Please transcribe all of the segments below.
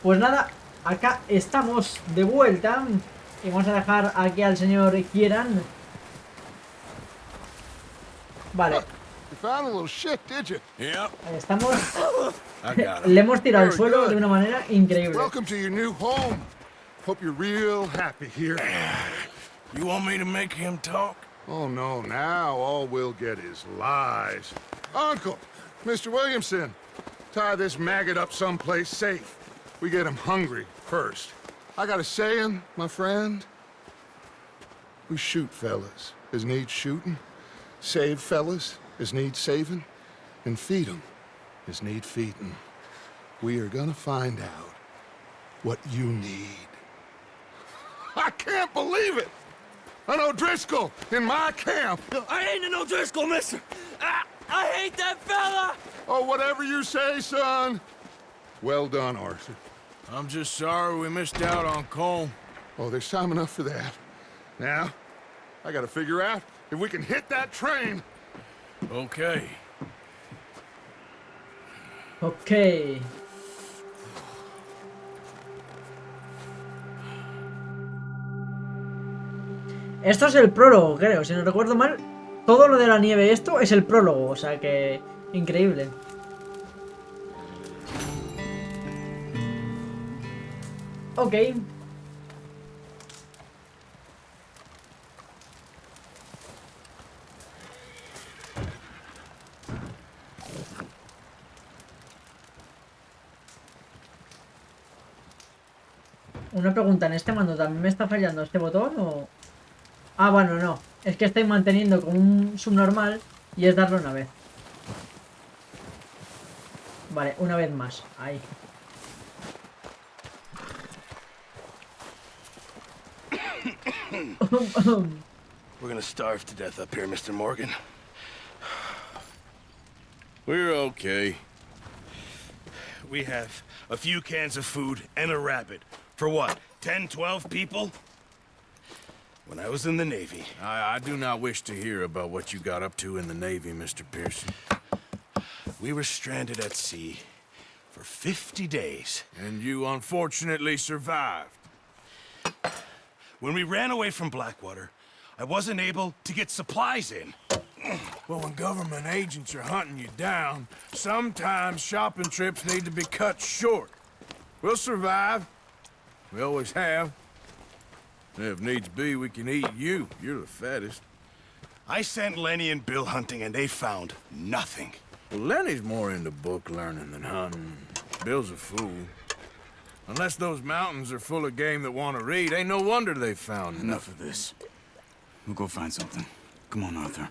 Pues nada, acá estamos de vuelta. Y vamos a dejar aquí al señor Kieran. Vale. Ahí estamos. Le hemos tirado al suelo de una manera increíble. Welcome to your new home. Hope you're real happy here. You want me to make him talk? Oh no, now all we'll get is lies. Uncle, Mr. Williamson, tie this maggot up someplace safe. We get him hungry first. I got a saying, my friend. We shoot fellas as need shooting, save fellas as need saving, and feed them as need feeding. We are gonna find out what you need. I can't believe it! An O'Driscoll in my camp! I ain't an O'Driscoll, mister! I hate that fella! Oh, whatever you say, son. Well done, Arthur. I'm just sorry we missed out on Cole. Oh, there's time enough for that. Now, I gotta figure out if we can hit that train. Okay. Ok. Esto es el prólogo, creo. Si no recuerdo mal, todo lo de la nieve esto es el prólogo. O sea que... increíble. Ok. Una pregunta, ¿en este mando también me está fallando este botón o...? Ah, bueno, no. Es que estoy manteniendo con un subnormal y es darlo una vez. Vale, una vez más. Ahí. We're gonna starve to death up here, Mr. Morgan. We're okay. We have a few cans of food and a rabbit. For what, 10, 12 people? When I was in the Navy... I do not wish to hear about what you got up to in the Navy, Mr. Pearson. We were stranded at sea for 50 days. And you unfortunately survived. When we ran away from Blackwater, I wasn't able to get supplies in. Well, when government agents are hunting you down, sometimes shopping trips need to be cut short. We'll survive. We always have. And if needs be, we can eat you. You're the fattest. I sent Lenny and Bill hunting, and they found nothing. Well, Lenny's more into book learning than hunting. Bill's a fool. Unless those mountains are full of game that want to read, ain't no wonder they found Enough of this. We'll go find something. Come on, Arthur.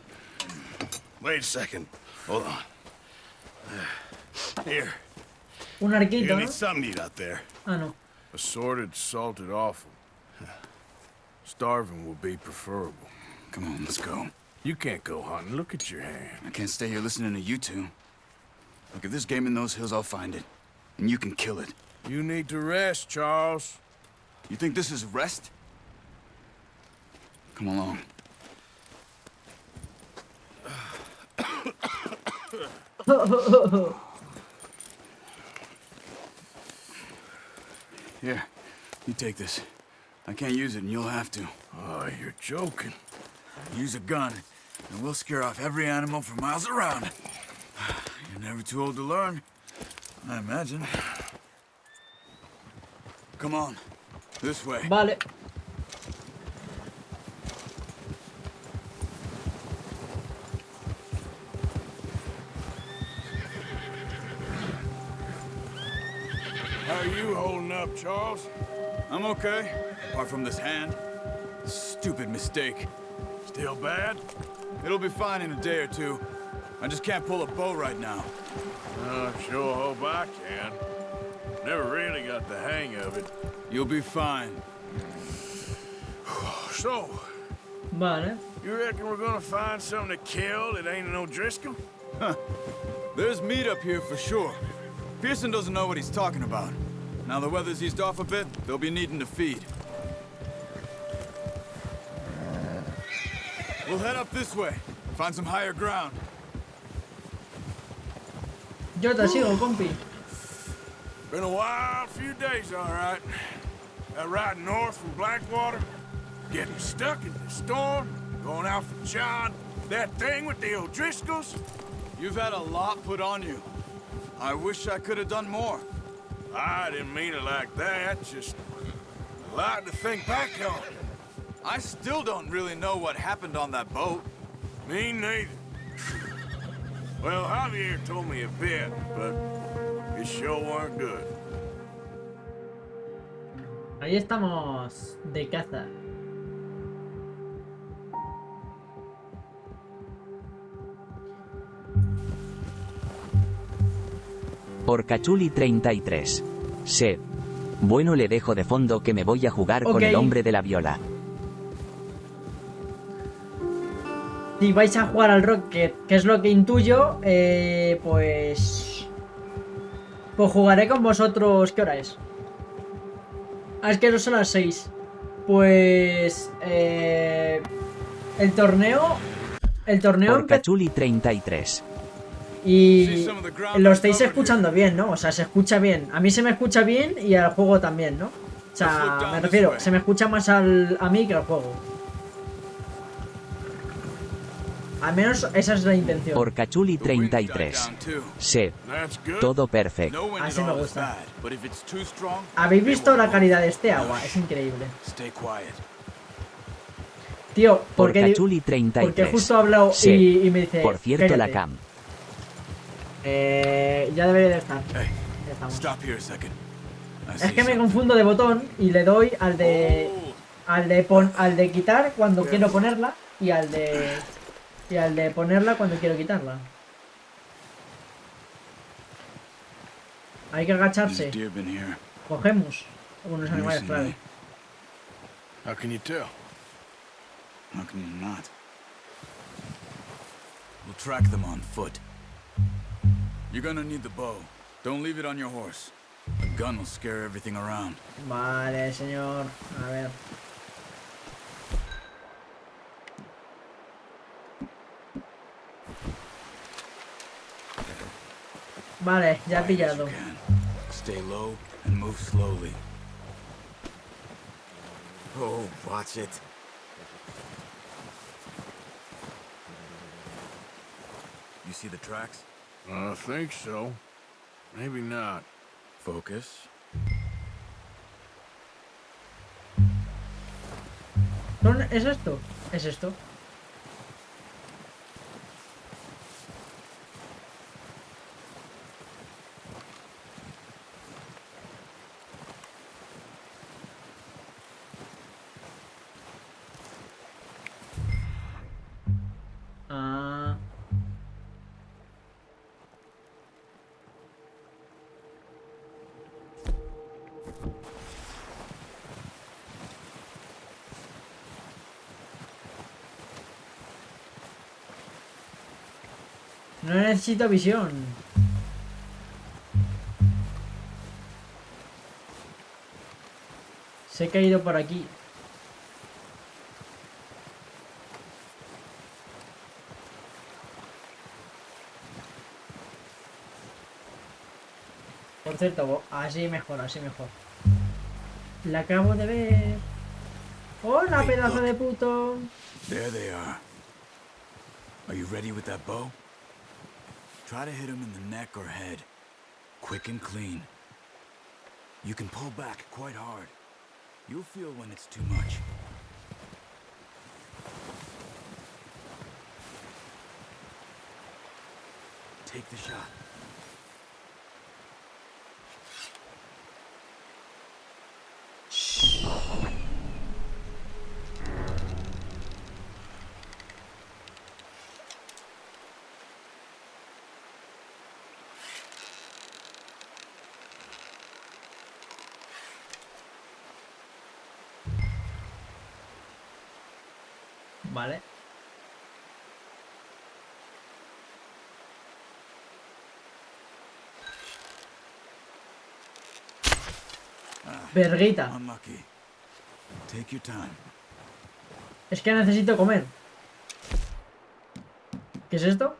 Wait a second. Hold on. Here. Un You arquito, need ¿no? something to eat out there. Ah, no. assorted, salted offal. Starving will be preferable. Come on, let's go. You can't go hunting. Look at your hand. I can't stay here listening to you two. Look, if there's game in those hills, I'll find it. And you can kill it. You need to rest, Charles. You think this is rest? Come along. Here, you take this. I can't use it, and you'll have to. Oh, you're joking. Use a gun, and we'll scare off every animal for miles around. You're never too old to learn, I imagine. Come on, this way. Vale. How are you holding up, Charles? I'm okay, apart from this hand. Stupid mistake. Still bad? It'll be fine in a day or two. I just can't pull a bow right now. Sure hope I can. Never really got the hang of it. You'll be fine. So, Vale. you reckon we're gonna find something to kill that ain't an O'Driscoll? There's meat up here for sure. Pearson doesn't know what he's talking about. Now the weather's eased off a bit, they'll be needing to feed. We'll head up this way. Find some higher ground. Yo te sigo, compi. Been a wild few days, all right. That ride north from Blackwater, getting stuck in the storm, going out for John, that thing with the O'Driscolls. You've had a lot put on you. I wish I could have done more. I didn't mean it like that, just a lot to think back on. I still don't really know what happened on that boat. Me neither. Well, Javier told me a bit, but it sure weren't good. Ahí estamos de caza. Porcachuli 33. Sed. Bueno, le dejo de fondo que me voy a jugar con el hombre de la viola. Si vais a jugar al Rocket, que es lo que intuyo, pues jugaré con vosotros. ¿Qué hora es? Ah, es que no son las 6. Pues el torneo Porcachuli 33. y lo estáis escuchando bien, ¿no? O sea, se escucha bien. A mí se me escucha bien y al juego también, ¿no? O sea, me refiero, se me escucha más a mí que al juego. Al menos esa es la intención. Porcachuli 33. Sed. Todo perfecto. Así me gusta. ¿Habéis visto la calidad de este agua? Es increíble. Tío, porque justo ha hablado y me dice... Por cierto, la cam. Ya debería de estar. Ya estamos. Es que me confundo de botón y le doy al de quitar cuando quiero ponerla y al de ponerla cuando quiero quitarla. Hay que agacharse. Cogemos unos animales, claro. How can you tell? How can you not? We'll track them on foot. You're gonna need the bow. Don't leave it on your horse. A gun will scare everything around. Vale, señor. A ver. Vale, ya he pillado. Stay low and move slowly. Oh, watch it. You see the tracks? I think so. Maybe not. Focus. ¿Es esto? ¿Es esto? Ah. No necesito visión. Se ha caído por aquí. Por cierto, así mejor, así mejor. La acabo de ver. ¡Hola, pedazo de puto! There they are. Are you ready with that bow? Try to hit him in the neck or head. Quick and clean. You can pull back quite hard. You'll feel when it's too much. Take the shot. Vale. Verguita. Unlucky. Take your time. Es que necesito comer. ¿Qué es esto?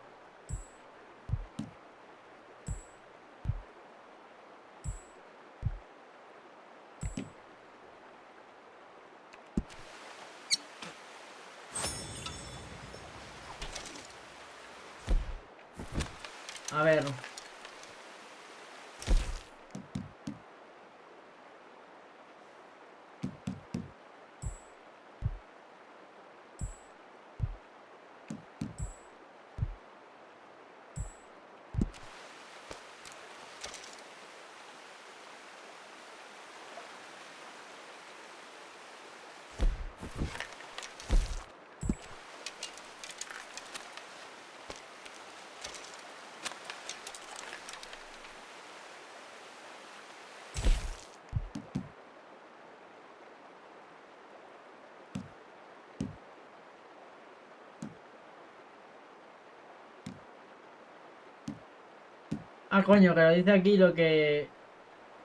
Ah, coño, que lo dice aquí lo que...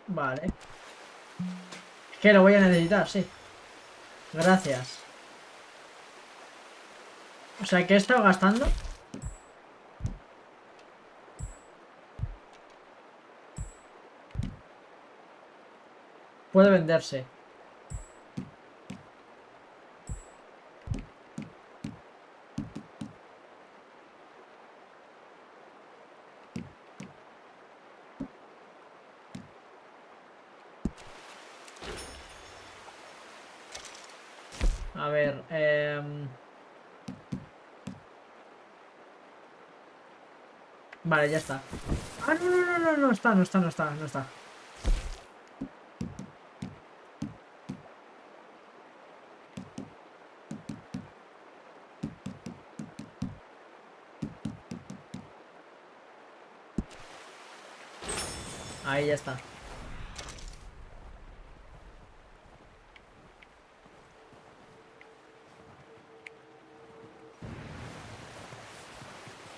Vale. Es que lo voy a necesitar, sí. Gracias. O sea, ¿qué he estado gastando? Puede venderse. A ver, vale, ya está. Ah, no, no, no, no, no está, no está, no está, no está. Ahí ya está.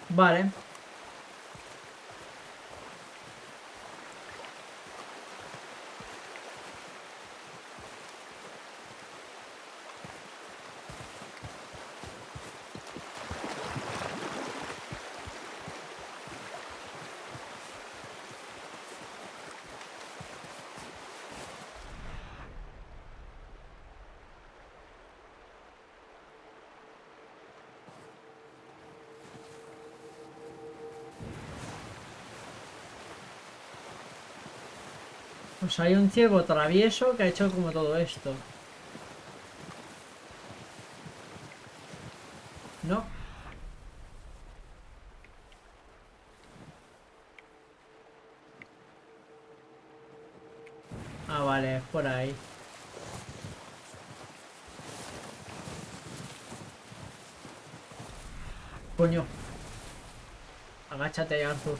Vale. Pues hay un ciego travieso que ha hecho como todo esto. No. Ah, vale, por ahí. Coño. Agáchate, Arthur.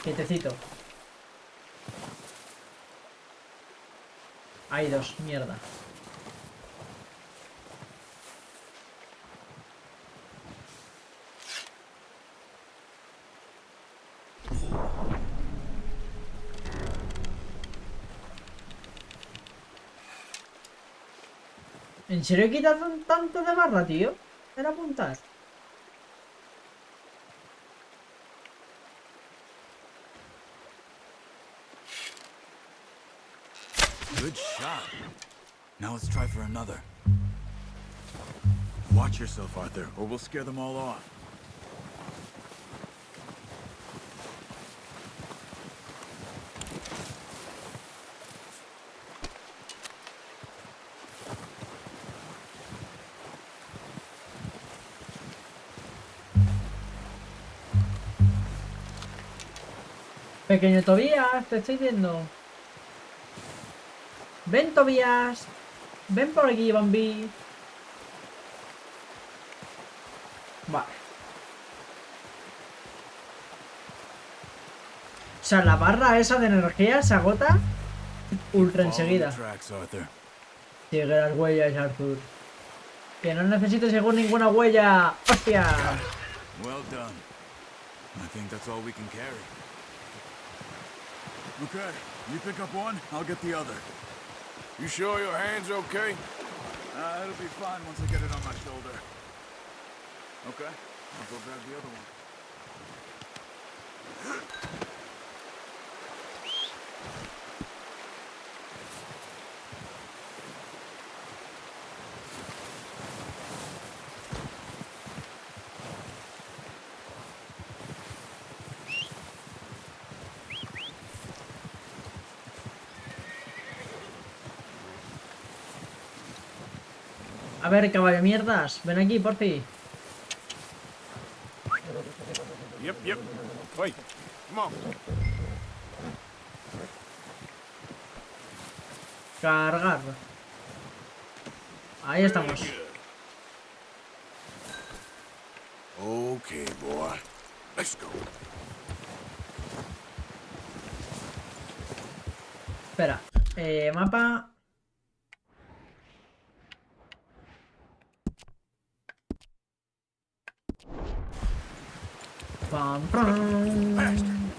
Quietecito. Hay dos, mierda. ¿En serio he quitado tanto de barra, tío? Era apuntar. Good shot. Now let's try for another. Watch yourself, Arthur, or we'll scare them all off. Pequeño Tobías, te estoy viendo. Ven, Tobías. Ven por aquí, Bambi. Vale. O sea, la barra esa de energía se agota ultra enseguida. Sigue las huellas, Arthur. Que no necesito seguir ninguna huella. ¡Hostia! Well done. I think that's all we can carry. Okay, you pick up one, I'll get the other. You sure your hand's okay? It'll be fine once I get it on my shoulder. Okay, I'll go grab the other one. A ver, caballo mierdas. Ven aquí, por fin. Yep. Wait, come on. Cargar. Ahí estamos. Okay, boy. Let's go. Espera. Mapa. pam, pam.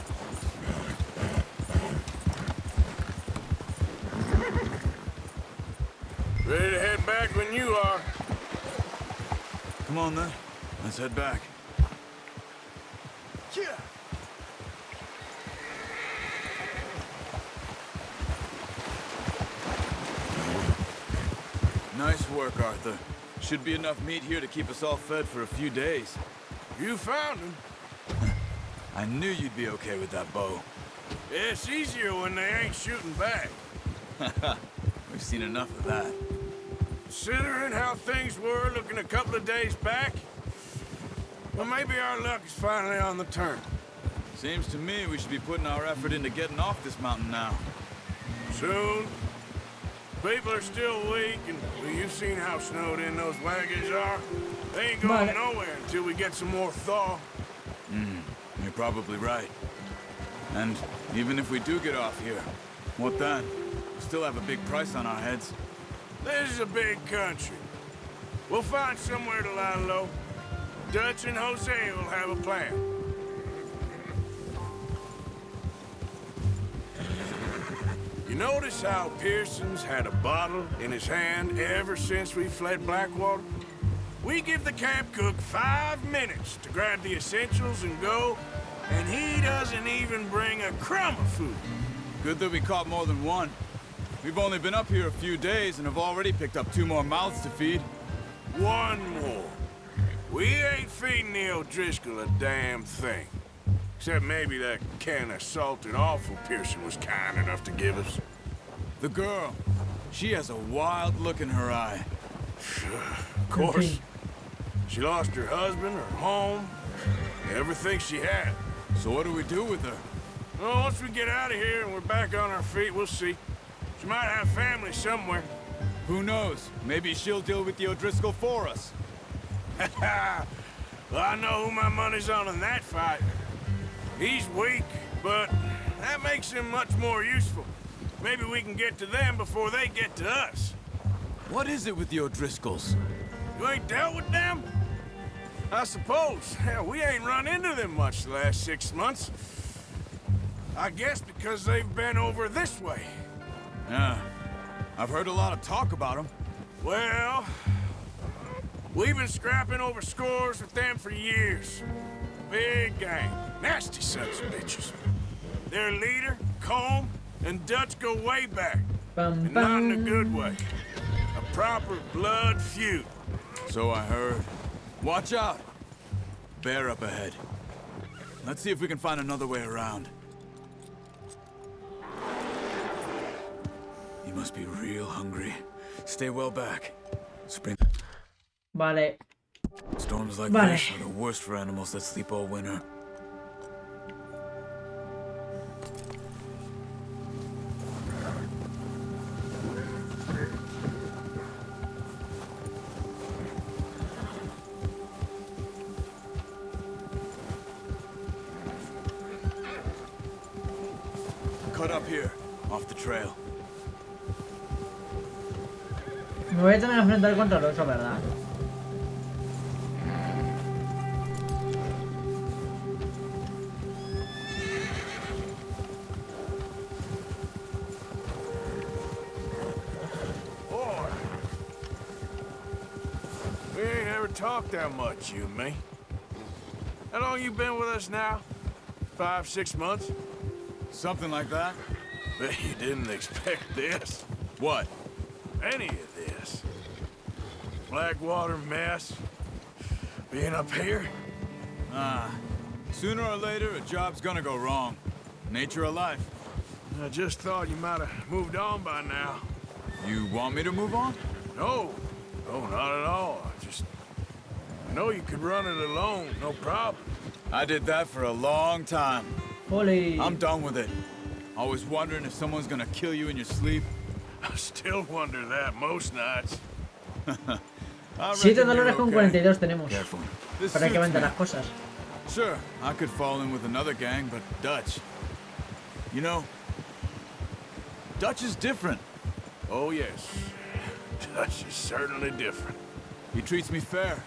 Ready to head back when you are. Come on then. Let's head back. Yeah. Nice work, Arthur. Should be enough meat here to keep us all fed for a few days. You found him. I knew you'd be okay with that bow. Yeah, it's easier when they ain't shooting back. We've seen enough of that. Considering how things were looking a couple of days back, well, maybe our luck is finally on the turn. Seems to me we should be putting our effort into getting off this mountain now. Soon. People are still weak, and well, you've seen how snowed in those wagons are. They ain't going nowhere until we get some more thaw. You're probably right. And even if we do get off here, what then? We still have a big price on our heads. This is a big country. We'll find somewhere to lie low. Dutch and Jose will have a plan. You notice how Pearson's had a bottle in his hand ever since we fled Blackwater? We give the camp cook 5 minutes to grab the essentials and go, and he doesn't even bring a crumb of food. Good that we caught more than one. We've only been up here a few days and have already picked up 2 more mouths to feed. 1 more. We ain't feeding the O'Driscoll a damn thing. Except maybe that can of salted offal Pearson was kind enough to give us. The girl, she has a wild look in her eye. Of course. She lost her husband, her home, everything she had. So what do we do with her? Well, once we get out of here and we're back on our feet, we'll see. She might have family somewhere. Who knows? Maybe she'll deal with the O'Driscoll for us. Well, I know who my money's on in that fight. He's weak, but that makes him much more useful. Maybe we can get to them before they get to us. What is it with the O'Driscolls? You ain't dealt with them? I suppose. Hell, we ain't run into them much the last 6 months. I guess because they've been over this way. Yeah. I've heard a lot of talk about them. Well, we've been scrapping over scores with them for years. Big gang. Nasty sons of bitches. Their leader, Combe, and Dutch go way back. Bum, And not in a good way. A proper blood feud. So I heard. Watch out! Bear up ahead. Let's see if we can find another way around. You must be real hungry. Stay well back. Spring. Vale. Storms like Vale. this are the worst for animals that sleep all winter. Cut up here, off the trail. Me voy a tener que enfrentar contra el oso, ¿verdad? Boy. We ain't ever talked that much, you and me. How long you been with us now? 5, 6 months? Something like that? Bet you didn't expect this. What? Any of this. Blackwater mess. Being up here. Sooner or later, a job's gonna go wrong. Nature of life. I just thought you might have moved on by now. You want me to move on? No. No, not at all. I know you could run it alone, no problem. I did that for a long time. Holy. I'm done with it. Always wondering if someone's gonna kill you in your sleep. I still wonder that most nights. $7 con 42 tenemos. Careful. This Para que suits vender me. las cosas. Sure, I could fall in with another gang, but Dutch. You know, Dutch is different. Oh, yes. Dutch is certainly different. He treats me fair.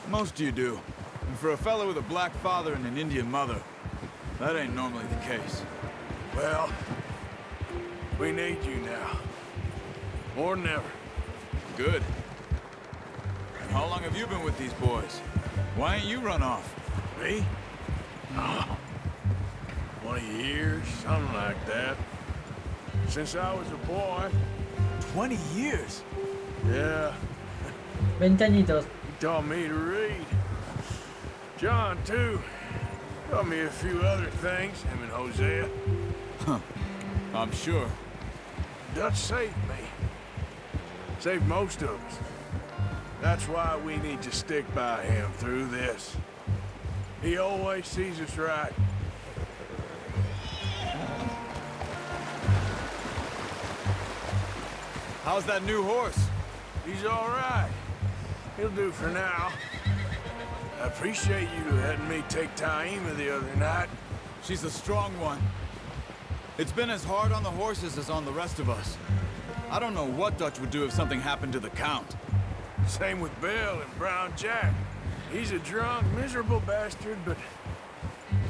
Most of you do. And for a fellow with a black father and an Indian mother, that ain't normally the case. Well, we need you now. More than ever. Good. And how long have you been with these boys? Why ain't you run off? Me? Oh, 20 years, something like that. Since I was a boy. 20 years? Yeah, 20 añitos. he taught me to read. John, too. Taught me a few other things, him and Hosea. Huh. I'm sure. Dutch saved me. Saved most of us. That's why we need to stick by him through this. He always sees us right. How's that new horse? He's all right. He'll do for now. I appreciate you letting me take Taima the other night. She's a strong one. It's been as hard on the horses as on the rest of us. I don't know what Dutch would do if something happened to the Count. Same with Bill and Brown Jack. He's a drunk, miserable bastard, but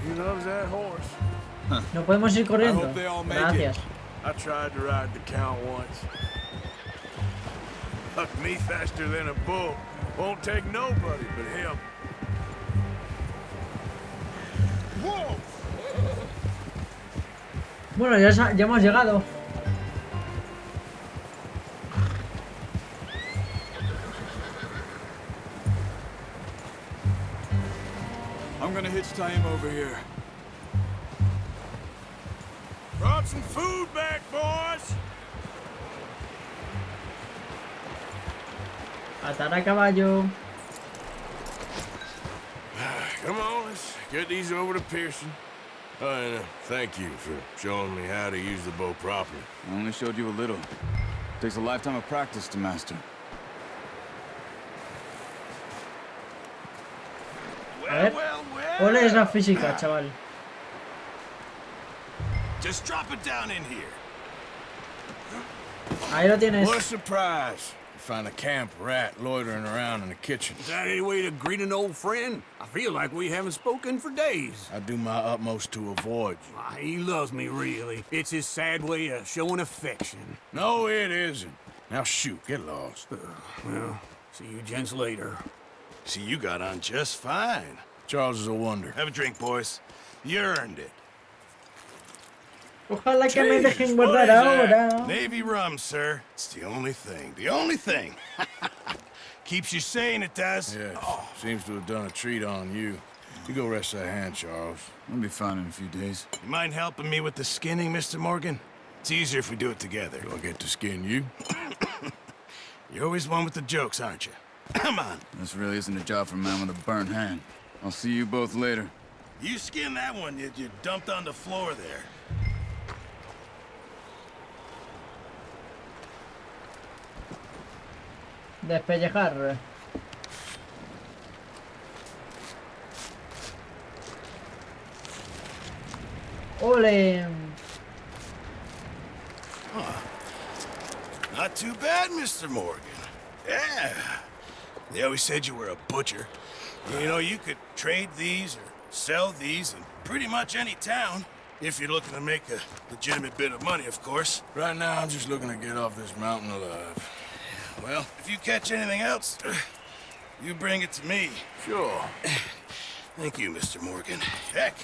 he loves that horse. No podemos ir I corriendo. hope they all make Gracias. it. I tried to ride the Count once. Hucked me faster than a bull. Won't take nobody but him. Whoa! Bueno, ya hemos llegado. I'm gonna hitch Taima over here. Brought some food back, boys! Atar a caballo. Come on, let's get these over to Pearson. And thank you for showing me how to use the bow properly. I only showed you a little. Takes a lifetime of practice to master. A ver. Ole es la física, chaval. Just drop it down in here. Ahí lo tienes. What a surprise. Find a camp rat loitering around in the kitchen. Is that any way to greet an old friend? I feel like we haven't spoken for days. I do my utmost to avoid you. Ah, he loves me, really. It's his sad way of showing affection. No, it isn't. Now shoot, get lost. Well, see you gents later. See, you got on just fine. Charles is a wonder. Have a drink, boys. You earned it. Ojalá que me Jesus, dejen what guardar is that? ahora. Navy rum, sir. It's the only thing. The only thing. Keeps you sane, it does. Yes, seems to have done a treat on you. You go rest that hand, Charles. I'll be fine in a few days. You mind helping me with the skinning, Mr. Morgan? It's easier if we do it together. Do I get to skin you? You're always one with the jokes, aren't you? Come on. This really isn't a job for a man with a burnt hand. I'll see you both later. You skin that one you dumped on the floor there. Despellejar. Ole. Not too bad, Mr. Morgan. Yeah. They always said you were a butcher. You know, you could trade these or sell these in pretty much any town. If you're looking to make a legitimate bit of money, of course. Right now, I'm just looking to get off this mountain alive. Well, if you catch anything else, you bring it to me. Sure. Thank you, Mr. Morgan. Heck,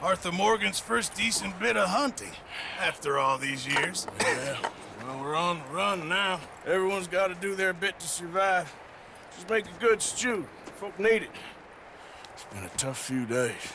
Arthur Morgan's first decent bit of hunting after all these years. Yeah. Well, we're on the run now. Everyone's got to do their bit to survive. Just make a good stew. Folk need it. It's been a tough few days.